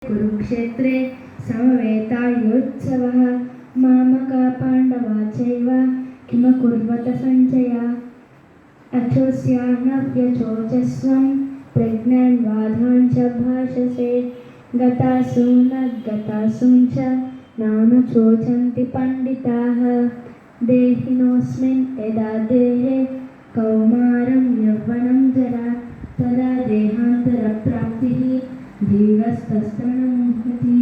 कुरुक्षेत्रे समवेतायुत्सवः मामका पाण्डवा चैव किमकुर्वत सञ्जय अचोस्यानव्यचोचस्वं प्रज्ञान्वादान् च भाषसे गतासु न गतासुं च नानुचोचन्ति पण्डिताः देहिनोऽस्मिन् यदा देहे कौमारं यौवनं जरा तदा देहान्तरप्राप्तिः धीरस्तस्तनमुह्यति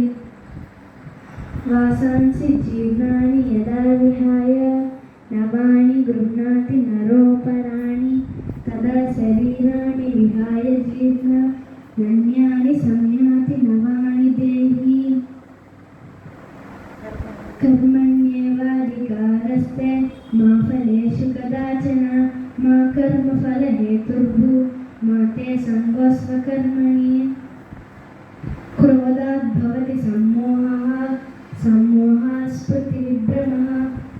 वासांसि जीर्णानि यदा विहाय नवानि गृह्णाति नरोपराणि तदा शरीराणि विहाय जीर्णान्यानि संयाति नवानि देहि कर्मण्येवाधिकारस्ते मा फलेषु कदाचन मा कर्मफलहेतुर्भुः मा ते सङ्गोऽस्वकर्मणि क्रोधाद्भवति सम्मोहः सम्मोहात् स्मृतिविभ्रमः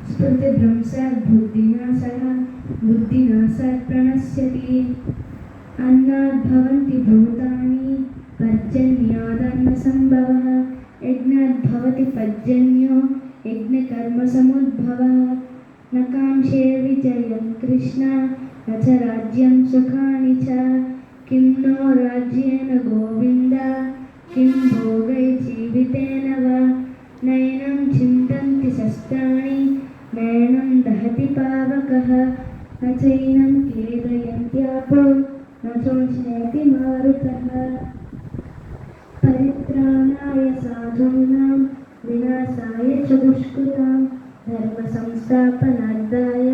स्मृतिभ्रंशात् बुद्धिनाशः बुद्धिनाशात् प्रणश्यति अन्नाद्भवन्ति भूतानि पर्जन्यादन्नसम्भवः यज्ञाद्भवति पर्जन्यो यज्ञकर्मसमुद्भवः न काङ्क्षे विजयं कृष्ण न च राज्यं सुखानि च किं नो राज्येन गोविन्द किं भोगैर्जीवितेन वा नैनं चिन्तन्ति शस्त्राणि नैनं दहति पावकः न चैनं क्लेदयन्त्यापो न चोष्णयति मारुतः परित्राणाय साधूनां विनाशाय च दुष्कृतां धर्मसंस्थापनार्थाय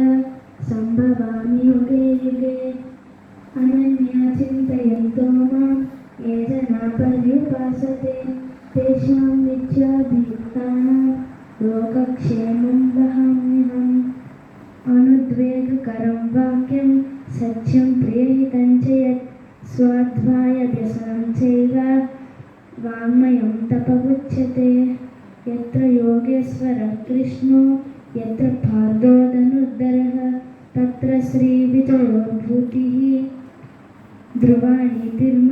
सम्भवामि युगे युगे अनन्या चिन्तयन्तो मां ये जना पर्युपासते तेषां नित्याभियुक्तानां लोकक्षेमं वहाम्यहम् अनुद्वेगकरं वाक्यं सत्यं प्रियहितं च यत् स्वाध्यायव्यसनं चैव वाङ्मयं तपमुच्यते यत्र योगेश्वरः कृष्णो यत्र पार्थो धनुर्धरः तत्र श्रीविजयोर्भूतिः ध्रुवाणि तिर्म